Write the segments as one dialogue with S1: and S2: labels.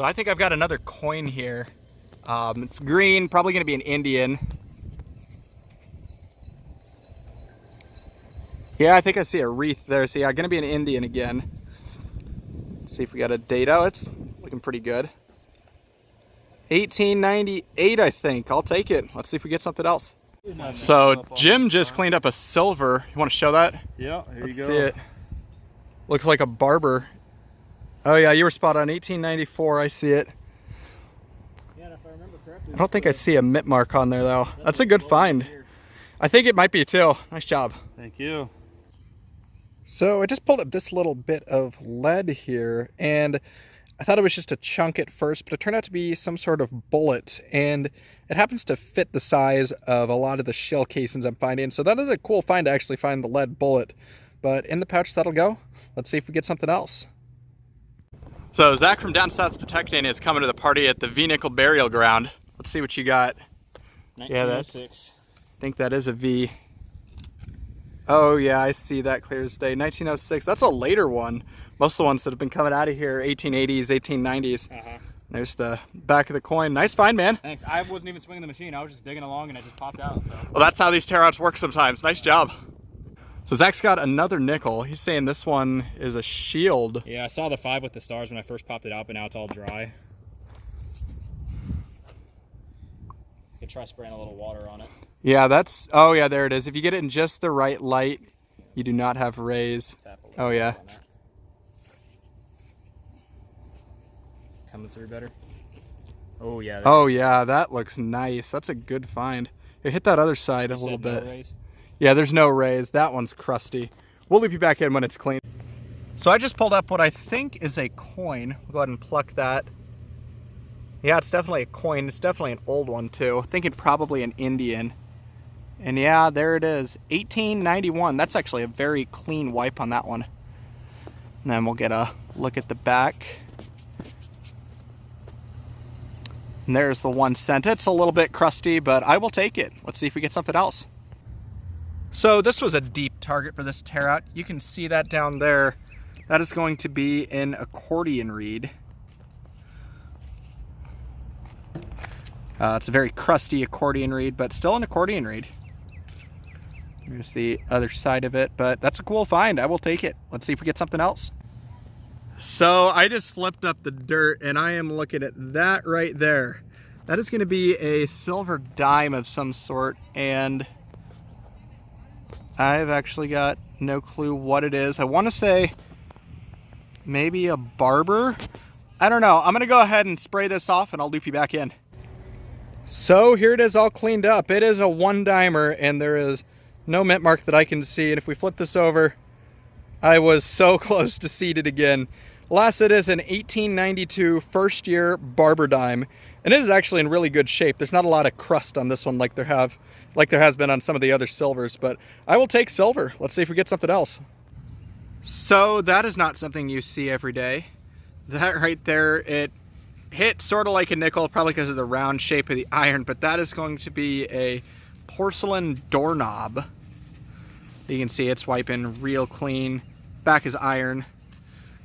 S1: I think I've got another coin here. It's green, probably going to be an Indian. Yeah, I think I see a wreath there. So yeah, going to be an Indian again. Let's see if we got a date. Oh, it's looking pretty good. 1898, I think. I'll take it. Let's see if we get something else. So Jim just cleaned up a silver. You want to show that?
S2: Yeah, here you go.
S1: Let's see it. Looks like a Barber. Oh yeah, you were spot on. 1894. I see it.
S2: Yeah, and if I remember correctly,
S1: I don't think I see a mint mark on there though. That's a good find. I think it might be too. Nice job.
S2: Thank you.
S1: So I just pulled up this little bit of lead here, and I thought it was just a chunk at first, but it turned out to be some sort of bullet, and it happens to fit the size of a lot of the shell casings I'm finding. So that is a cool find to actually find the lead bullet. But in the pouch, that'll go. Let's see if we get something else. So Zach from down south protecting is coming to the party at the V-Nickel Burial Ground. Let's see what you got.
S2: 1906.
S1: I think that is a V. Oh yeah, I see that clear as day. 1906. That's a later one. Most of the ones that have been coming out of here, 1880s, 1890s. There's the back of the coin. Nice find, man.
S2: Thanks. I wasn't even swinging the machine. I was just digging along and it just popped out. So.
S1: Well, that's how these tear-outs work sometimes. Nice job. So Zach's got another nickel. He's saying this one is a shield.
S2: Yeah, I saw the 5 with the stars when I first popped it out, but now it's all dry. You could try spraying a little water on it.
S1: Yeah, that's, oh yeah, there it is. If you get it in just the right light, you do not have rays. Oh yeah.
S2: Coming through better. Oh yeah.
S1: Oh yeah, that looks nice. That's a good find. Here, hit that other side a little bit.
S2: No rays?
S1: Yeah, there's no rays. That one's crusty. We'll leave you back in when it's clean. So I just pulled up what I think is a coin. We'll go ahead and pluck that. Yeah, it's definitely a coin. It's definitely an old one too. Thinking probably an Indian. And yeah, there it is. 1891. That's actually a very clean wipe on that one. And then we'll get a look at the back. And there's the 1 cent. It's a little bit crusty, but I will take it. Let's see if we get something else. So this was a deep target for this tear out. You can see that down there. That is going to be an accordion reed. It's a very crusty accordion reed, but still an accordion reed. Here's the other side of it, but that's a cool find. I will take it. Let's see if we get something else. So I just flipped up the dirt and I am looking at that right there. That is going to be a silver dime of some sort, and I've actually got no clue what it is. I want to say maybe a Barber. I don't know. I'm going to go ahead and spray this off and I'll loop you back in. So here it is all cleaned up. It is a 1-dimer and there is no mint mark that I can see. And if we flip this over, I was so close to seed it again. Last, it is an 1892 first year Barber Dime. And it is actually in really good shape. There's not a lot of crust on this one like there has been on some of the other silvers, but I will take silver. Let's see if we get something else. So that is not something you see every day. That right there, it hit sort of like a nickel, probably because of the round shape of the iron, but that is going to be a porcelain doorknob. You can see it's wiping real clean. Back is iron.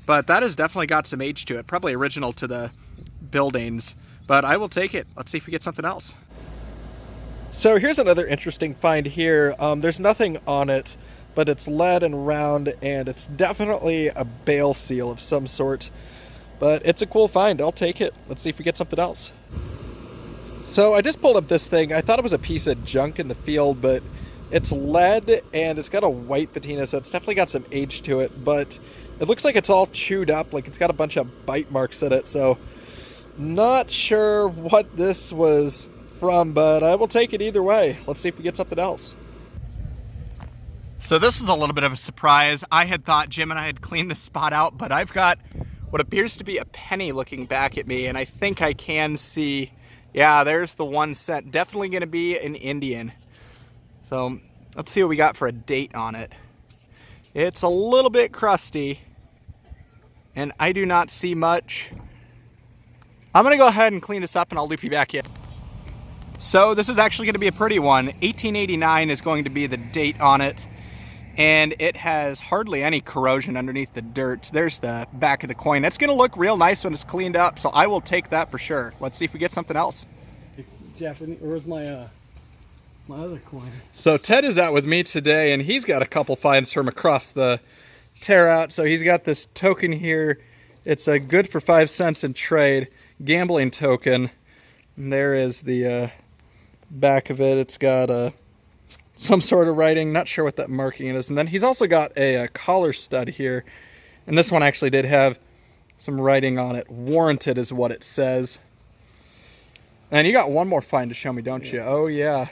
S1: But that has definitely got some age to it. Probably original to the buildings. But I will take it. Let's see if we get something else. So here's another interesting find here. There's nothing on it, but it's lead and round, and it's definitely a bale seal of some sort. But it's a cool find. I'll take it. Let's see if we get something else. So I just pulled up this thing. I thought it was a piece of junk in the field, but it's lead and it's got a white patina, so it's definitely got some age to it, but it looks like it's all chewed up, like it's got a bunch of bite marks in it, so not sure what this was from, but I will take it either way. Let's see if we get something else. So this is a little bit of a surprise. I had thought Jim and I had cleaned this spot out, but I've got what appears to be a penny looking back at me, and I think I can see, yeah, there's the 1 cent. Definitely going to be an Indian. So let's see what we got for a date on it. It's a little bit crusty, and I do not see much. I'm going to go ahead and clean this up, and I'll loop you back in. So this is actually going to be a pretty one. 1889 is going to be the date on it. and it has hardly any corrosion underneath the dirt. There's the back of the coin. That's gonna look real nice when it's cleaned up, so I will take that for sure. Let's see if we get something else.
S3: Japanese, where's my my other coin?
S1: So Ted is out with me today, and he's got a couple finds from across the tear out. So he's got this token here. It's a good for 5 cents in trade gambling token. And there is the back of it. It's got some sort of writing. Not sure what that marking is. And then he's also got a collar stud here. And this one actually did have some writing on it. Warranted is what it says. And you got one more find to show me, don't you? Oh, yeah.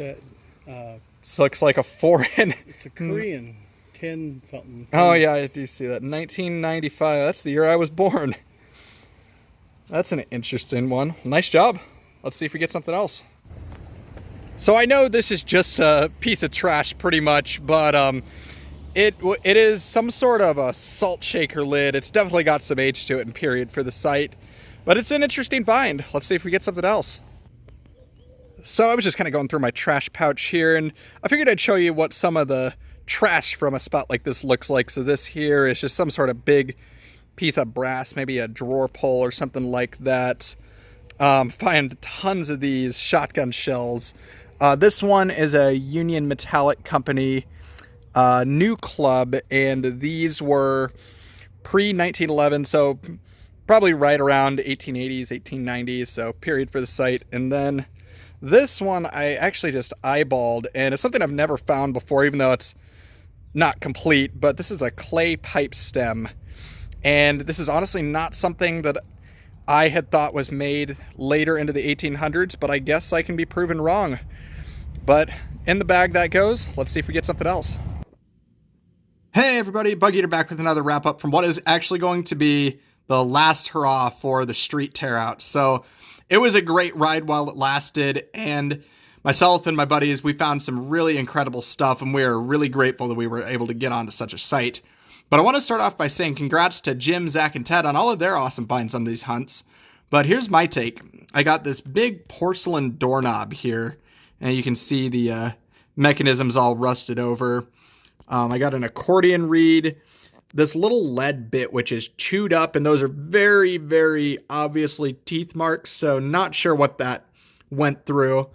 S1: This looks like a foreign.
S3: It's a Korean 10 something.
S1: Oh, yeah, I do see that. 1995. That's the year I was born. That's an interesting one. Nice job. Let's see if we get something else. So I know this is just a piece of trash pretty much, but it is some sort of a salt shaker lid. It's definitely got some age to it and period for the site. But it's an interesting find. Let's see if we get something else. So I was just kind of going through my trash pouch here, and I figured I'd show you what some of the trash from a spot like this looks like. So this here is just some sort of big piece of brass, maybe a drawer pull or something like that. Find tons of these shotgun shells. This one is a Union Metallic Company new club, and these were pre-1911, so probably right around 1880s, 1890s, so period for the site. And then this one I actually just eyeballed, and it's something I've never found before, even though it's not complete, but this is a clay pipe stem. And this is honestly not something that I had thought was made later into the 1800s, but I guess I can be proven wrong. But in the bag that goes. Let's see if we get something else. Hey everybody, Bug Eater back with another wrap up from what is actually going to be the last hurrah for the street tear out. So it was a great ride while it lasted, and myself and my buddies, we found some really incredible stuff, and we are really grateful that we were able to get onto such a site. But I want to start off by saying congrats to Jim, Zach, and Ted on all of their awesome finds on these hunts. But here's my take. I got this big porcelain doorknob here, and you can see the mechanisms all rusted over. I got an accordion reed, this little lead bit which is chewed up, and those are very, very obviously teeth marks, so not sure what that went through.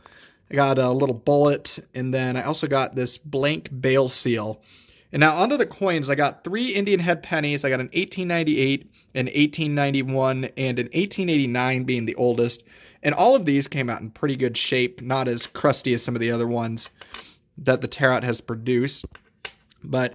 S1: I got a little bullet, and then I also got this blank bale seal. And now onto the coins, I got 3 Indian head pennies. I got an 1898, an 1891, and an 1889 being the oldest. And all of these came out in pretty good shape, not as crusty as some of the other ones that the tear out has produced. But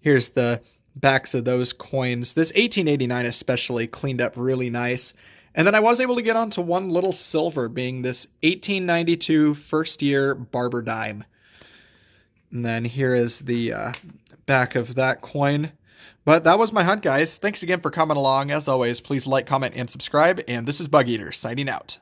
S1: here's the backs of those coins. This 1889 especially cleaned up really nice. And then I was able to get onto one little silver, being this 1892 first year Barber Dime. And then here is the back of that coin. But that was my hunt, guys. Thanks again for coming along. As always, please like, comment, and subscribe. And this is Bug Eater signing out.